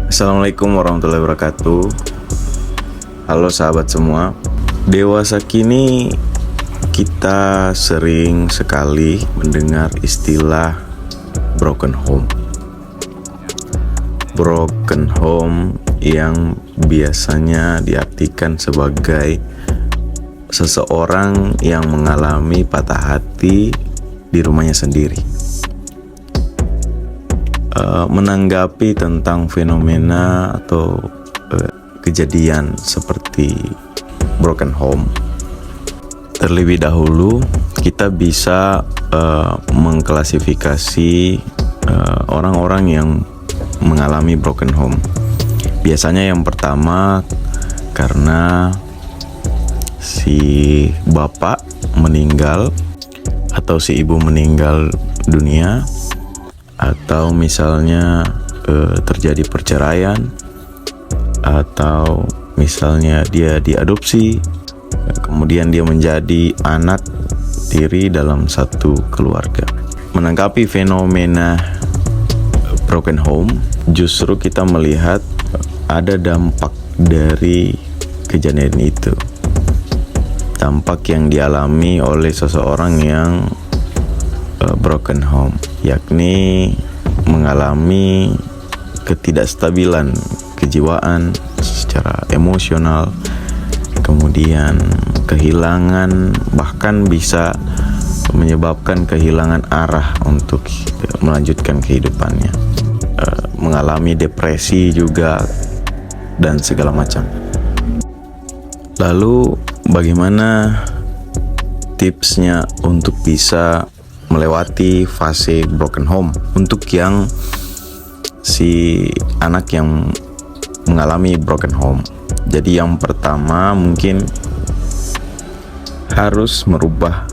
Assalamualaikum warahmatullahi wabarakatuh. Halo sahabat semua. Dewasa kini kita sering sekali mendengar istilah broken home. Broken home yang biasanya diartikan sebagai seseorang yang mengalami patah hati di rumahnya sendiri. Menanggapi tentang fenomena atau kejadian seperti broken home, terlebih dahulu kita bisa mengklasifikasi orang-orang yang mengalami broken home. Biasanya yang pertama karena si bapak meninggal atau si ibu meninggal dunia, atau misalnya terjadi perceraian, atau misalnya dia diadopsi, kemudian dia menjadi anak tiri dalam satu keluarga. Menanggapi fenomena broken home, justru kita melihat ada dampak dari kejadian itu, dampak yang dialami oleh seseorang yang broken home, yakni mengalami ketidakstabilan kejiwaan secara emosional, kemudian kehilangan, bahkan bisa menyebabkan kehilangan arah untuk melanjutkan kehidupannya, mengalami depresi juga dan segala macam. Lalu bagaimana tipsnya untuk bisa melewati fase broken home untuk yang si anak yang mengalami broken home? Jadi yang pertama mungkin harus merubah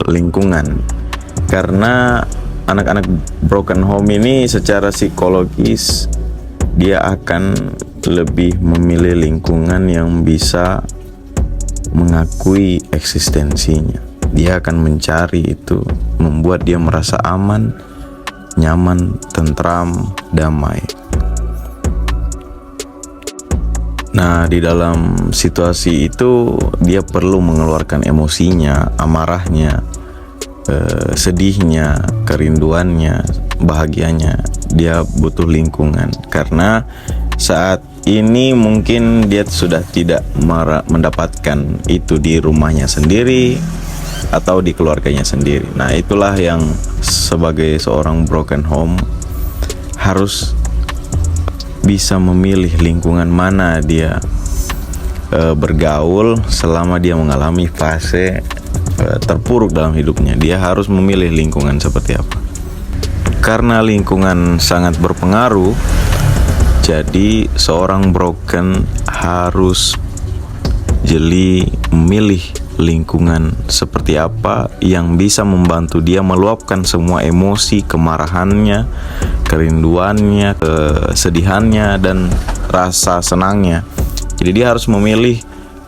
lingkungan, karena anak-anak broken home ini secara psikologis dia akan lebih memilih lingkungan yang bisa mengakui eksistensinya. Dia akan mencari itu, membuat dia merasa aman, nyaman, tentram, damai. Nah, di dalam situasi itu dia perlu mengeluarkan emosinya, amarahnya, sedihnya, kerinduannya, bahagianya. Dia butuh lingkungan, karena saat ini mungkin dia sudah tidak mendapatkan itu di rumahnya sendiri atau di keluarganya sendiri. Nah, itulah yang sebagai seorang broken home harus bisa memilih lingkungan mana dia bergaul selama dia mengalami fase terpuruk dalam hidupnya. Dia harus memilih lingkungan seperti apa, karena lingkungan sangat berpengaruh. Jadi seorang broken harus jeli memilih lingkungan seperti apa yang bisa membantu dia meluapkan semua emosi, kemarahannya, kerinduannya, kesedihannya, dan rasa senangnya. Jadi dia harus memilih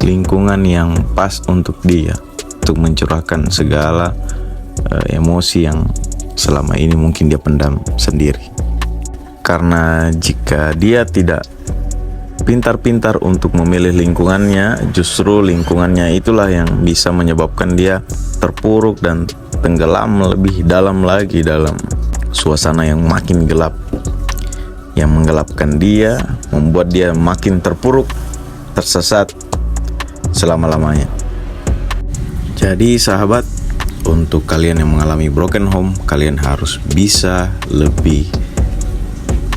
lingkungan yang pas untuk dia, untuk mencurahkan segala emosi yang selama ini mungkin dia pendam sendiri. Karena jika dia tidak pintar-pintar untuk memilih lingkungannya, justru lingkungannya itulah yang bisa menyebabkan dia terpuruk dan tenggelam lebih dalam lagi dalam suasana yang makin gelap, yang menggelapkan dia, membuat dia makin terpuruk, tersesat selama-lamanya. Jadi sahabat, untuk kalian yang mengalami broken home, kalian harus bisa lebih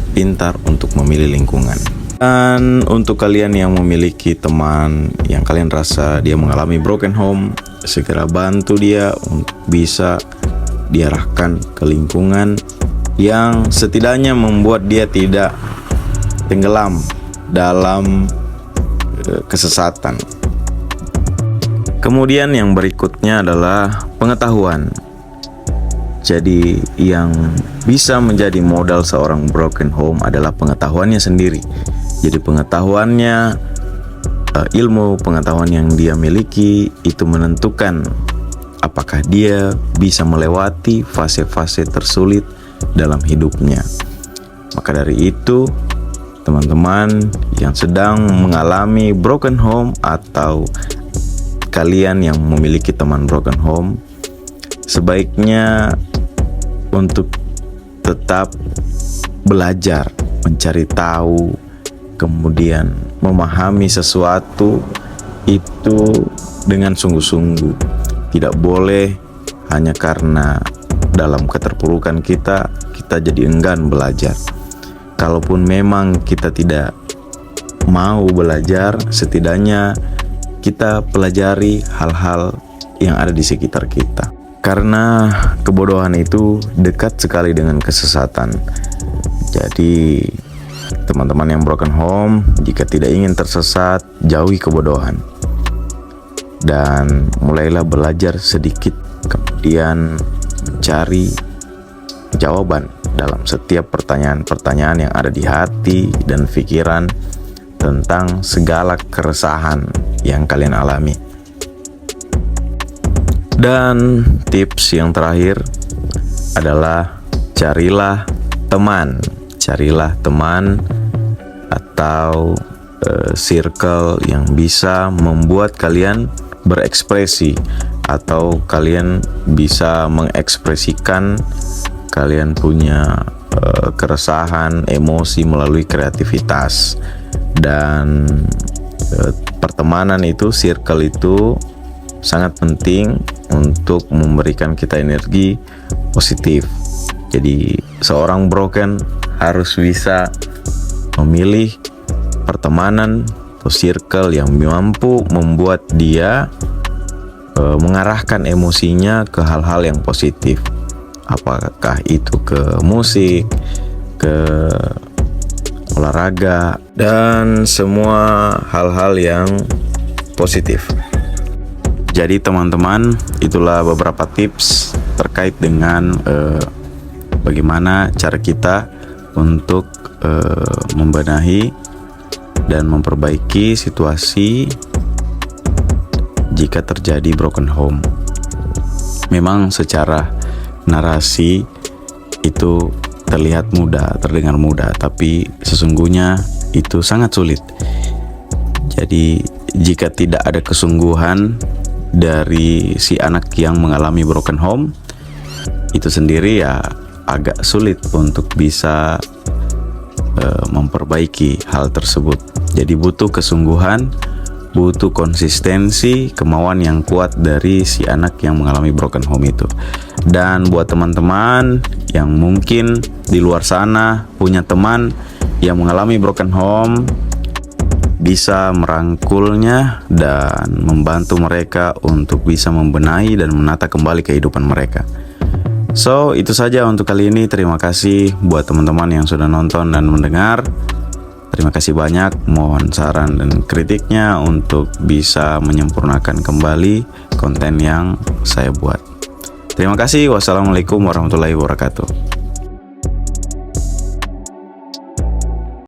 pintar untuk memilih lingkungan. Dan untuk kalian yang memiliki teman yang kalian rasa dia mengalami broken home, segera bantu dia untuk bisa diarahkan ke lingkungan yang setidaknya membuat dia tidak tenggelam dalam kesesatan. Kemudian yang berikutnya adalah pengetahuan. Jadi yang bisa menjadi modal seorang broken home adalah pengetahuannya sendiri. Jadi pengetahuannya, ilmu pengetahuan yang dia miliki itu menentukan apakah dia bisa melewati fase-fase tersulit dalam hidupnya. Maka dari itu, teman-teman yang sedang mengalami broken home atau kalian yang memiliki teman broken home, sebaiknya untuk tetap belajar, mencari tahu, kemudian memahami sesuatu itu dengan sungguh-sungguh. Tidak boleh hanya karena dalam keterpurukan kita jadi enggan belajar. Kalaupun memang kita tidak mau belajar, setidaknya kita pelajari hal-hal yang ada di sekitar kita. Karena kebodohan itu dekat sekali dengan kesesatan. Jadi teman-teman yang broken home, jika tidak ingin tersesat, jauhi kebodohan. Dan mulailah belajar sedikit, kemudian mencari jawaban dalam setiap pertanyaan-pertanyaan yang ada di hati dan pikiran tentang segala keresahan yang kalian alami. Dan tips yang terakhir adalah carilah teman atau circle yang bisa membuat kalian berekspresi atau kalian bisa mengekspresikan kalian punya keresahan, emosi melalui kreativitas. Dan pertemanan itu, circle itu sangat penting untuk memberikan kita energi positif. Jadi seorang broken harus bisa memilih pertemanan atau circle yang mampu membuat dia mengarahkan emosinya ke hal-hal yang positif. Apakah itu ke musik, ke olahraga, dan semua hal-hal yang positif. Jadi teman-teman, itulah beberapa tips terkait dengan bagaimana cara kita untuk membenahi dan memperbaiki situasi jika terjadi broken home. Memang secara narasi itu terlihat mudah, terdengar mudah, tapi sesungguhnya itu sangat sulit. Jadi jika tidak ada kesungguhan dari si anak yang mengalami broken home, itu sendiri ya agak sulit untuk bisa memperbaiki hal tersebut. Jadi butuh kesungguhan, butuh konsistensi, kemauan yang kuat dari si anak yang mengalami broken home itu. Dan buat teman-teman yang mungkin di luar sana punya teman yang mengalami broken home, bisa merangkulnya dan membantu mereka untuk bisa membenahi dan menata kembali kehidupan mereka. So, itu saja untuk kali ini. Terima kasih buat teman-teman yang sudah nonton dan mendengar. Terima kasih banyak. Mohon saran dan kritiknya untuk bisa menyempurnakan kembali konten yang saya buat. Terima kasih. Wassalamualaikum warahmatullahi wabarakatuh.